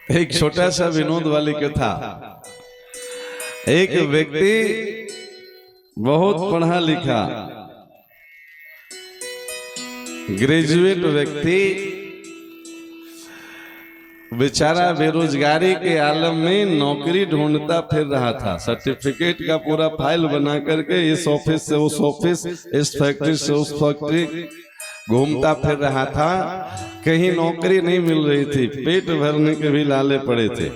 एक छोटा सा विनोद वाली कथा। एक व्यक्ति बहुत पढ़ा लिखा ग्रेजुएट व्यक्ति बेचारा बेरोजगारी के आलम में नौकरी ढूंढता फिर रहा था। सर्टिफिकेट का पूरा फाइल बना करके इस ऑफिस से उस ऑफिस, इस फैक्ट्री से उस फैक्ट्री घूमता फिर रहा था। कहीं नौकरी नहीं मिल रही थी, पेट भरने के भी लाले पड़े थे।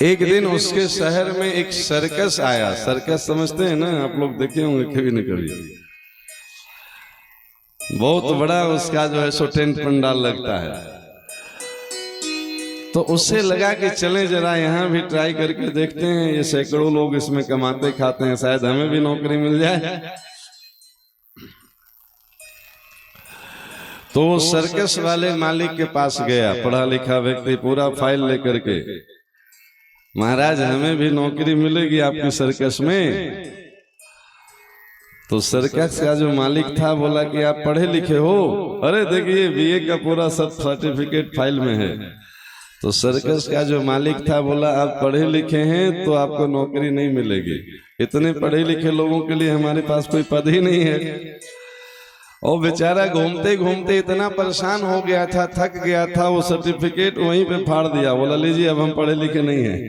एक दिन उसके शहर में एक सर्कस आया। सर्कस समझते हैं ना आप लोग, देखे होंगे कभी न कभी। बहुत बड़ा उसका जो है सो टेंट पंडाल लगता है। तो उससे लगा कि चलें जरा यहाँ भी ट्राई करके देखते हैं, ये सैकड़ों लोग इसमें कमाते खाते हैं, शायद हमें भी नौकरी मिल जाए। तो सर्कस वाले मालिक के पास गया, पढ़ा लिखा व्यक्ति, पूरा फाइल लेकर के, महाराज हमें भी नौकरी मिलेगी आपकी सर्कस में। तो सर्कस का जो मालिक था बोला कि आप पढ़े लिखे हो? अरे देखिए बीए का पूरा सब सर्टिफिकेट फाइल में है। तो सर्कस का जो मालिक था बोला आप पढ़े लिखे हैं तो आपको नौकरी नहीं मिलेगी, इतने पढ़े लिखे लोगों के लिए हमारे पास कोई पद ही नहीं है। और बेचारा घूमते घूमते इतना परेशान हो गया था, थक गया था, वो सर्टिफिकेट वहीं पे फाड़ दिया। बोला लीजिए अब हम पढ़े लिखे नहीं हैं,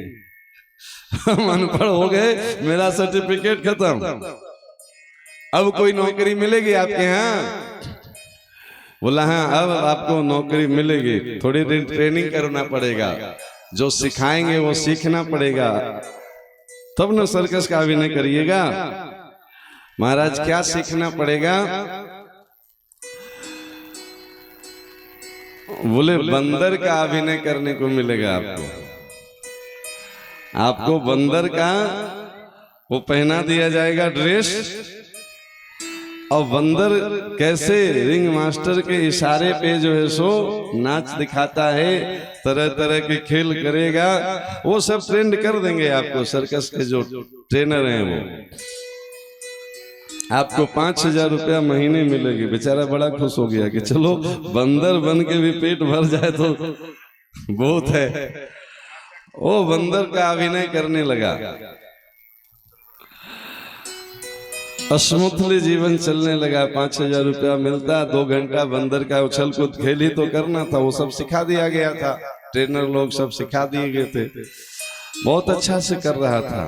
हम अनपढ़ हो गए, मेरा सर्टिफिकेट खत्म, अब कोई नौकरी मिलेगी आपके यहाँ? बोला हाँ अब आपको नौकरी मिलेगी, थोड़ी दिन ट्रेनिंग करना पड़ेगा, जो सिखाएंगे वो सीखना पड़ेगा, तब न सर्कस का अभिनय करिएगा। महाराज क्या सीखना पड़ेगा? बोले बंदर का अभिनय करने को मिलेगा आपको बंदर का वो पहना दिया जाएगा ड्रेस, और बंदर कैसे रिंग मास्टर के इशारे पे जो है सो नाच दिखाता है, तरह तरह के खेल करेगा, वो सब ट्रेंड कर देंगे आपको। सर्कस के जो ट्रेनर हैं वो आपको 5,000 रुपया महीने मिलेगी। बेचारा बड़ा खुश हो गया कि चलो बंदर बन के भी पेट भर जाए तो बहुत है। वो बंदर का अभिनय करने लगा, स्मूथली जीवन चलने लगा। 5,000 रुपया मिलता, 2 घंटा बंदर का उछल कूद खेल ही तो करना था, वो सब सिखा दिया गया था, ट्रेनर लोग सब सिखा दिए गए थे, बहुत अच्छा से कर रहा था।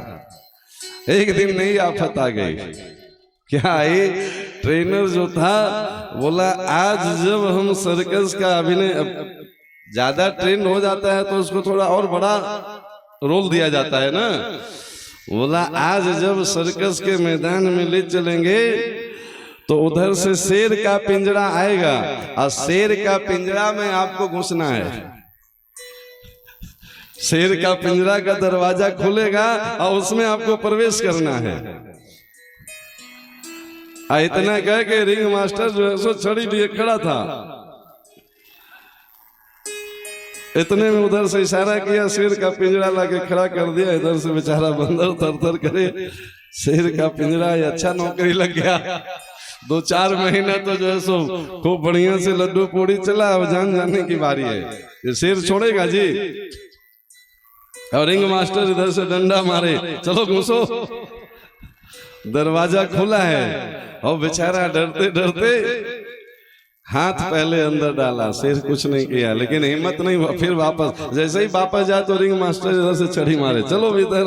एक दिन नई आफत आ गई। क्या आई? ट्रेनर जो था बोला आज जब हम सर्कस का अभिनय, ज्यादा ट्रेंड हो जाता है तो उसको थोड़ा और बड़ा रोल दिया जाता है ना। बोला आज जब सर्कस के मैदान में ले चलेंगे तो उधर से शेर का पिंजरा आएगा और शेर का पिंजरा में आपको घुसना है। शेर का पिंजरा का दरवाजा खुलेगा और उसमें आपको प्रवेश करना है। इतना कह के रिंग मास्टर जो है सो छड़ी लिए खड़ा था। इतने में उधर से इशारा किया, शेर का पिंजरा लाके खड़ा कर दिया। इधर से बेचारा बंदर थर थर करे, शेर का पिंजरा, ये अच्छा नौकरी लग गया। 2-4 महीना तो जो है सो खूब बढ़िया से लड्डू पूड़ी चला। अब जान जाने की बारी है, ये शेर छोड़ेगा जी। और रिंग मास्टर इधर से डंडा मारे, चलो घुसो। दरवाजा खुला है और बेचारा डरते डरते हाथ पहले अंदर डाला, शेर कुछ नहीं किया, लेकिन हिम्मत नहीं हुआ। फिर वापस, जैसे ही वापस जाए तो रिंग मास्टर इधर से छड़ी मारे, चलो भीतर।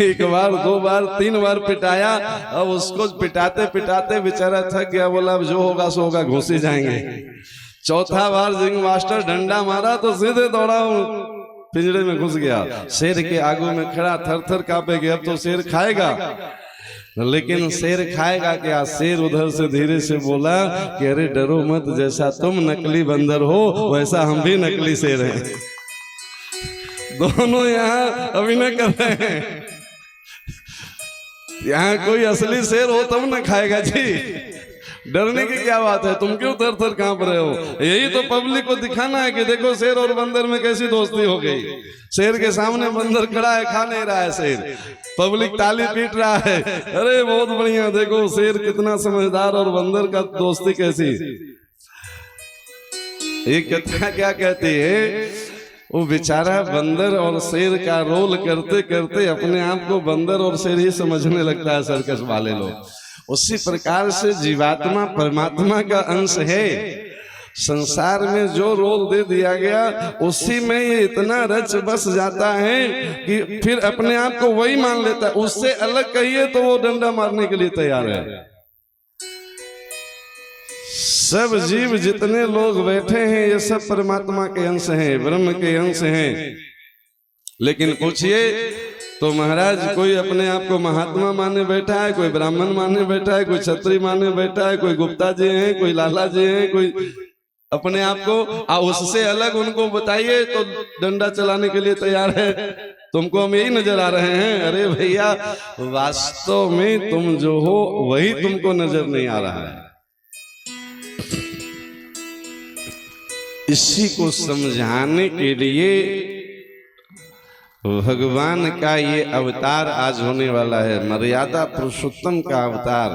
1 बार 2 बार 3 बार पिटाया। अब उसको पिटाते पिटाते बेचारा थक गया, बोला अब जो होगा सो होगा, घुस ही जाएंगे। 4था बार रिंग मास्टर डंडा मारा तो सीधे दौड़ा पिंजरे में घुस गया। शेर के आगू में खड़ा, थर थर कांपे गया। अब तो शेर खाएगा, लेकिन शेर खाएगा क्या? शेर उधर से धीरे से बोला कि अरे डरो मत, जैसा तुम नकली बंदर हो वैसा हम भी नकली शेर हैं। दोनों यहाँ अभिनय कर रहे हैं। यहाँ कोई असली शेर हो तब न खाएगा जी, डरने की क्या बात है? तुम क्यों थर थर कांप रहे हो? यही तो पब्लिक को दिखाना है कि देखो शेर और बंदर में कैसी दोस्ती हो गई। शेर के सामने बंदर खड़ा है, खा नहीं रहा है शेर, पब्लिक ताली पीट रहा है, अरे बहुत बढ़िया, देखो शेर कितना समझदार और बंदर का दोस्ती कैसी। ये कथा क्या कहती है, वो बेचारा बंदर और शेर का रोल करते करते अपने आप को बंदर और शेर ही समझने लगता है सर्कस वाले लोग। उसी प्रकार से जीवात्मा परमात्मा का अंश है। संसार में जो रोल दे दिया गया उसी में ये इतना रच बस जाता है कि फिर अपने आप को वही मान लेता है। उससे अलग कहिए तो वो डंडा मारने के लिए तैयार है। सब जीव जितने लोग बैठे हैं ये सब परमात्मा के अंश हैं, ब्रह्म के अंश हैं। लेकिन पूछिए तो महाराज कोई अपने आप को महात्मा माने बैठा है, कोई ब्राह्मण माने बैठा है, कोई क्षत्रिय माने बैठा है, कोई गुप्ता जी हैं, कोई लाला जी हैं, कोई अपने आप को उससे अलग उनको बताइए तो डंडा चलाने के लिए तैयार है। तुमको हम यही नजर आ रहे हैं। अरे भैया वास्तव में तुम जो हो वही तुमको नजर नहीं आ रहा है। इसी को समझाने के लिए भगवान का ये अवतार आज होने वाला है, मर्यादा पुरुषोत्तम का अवतार।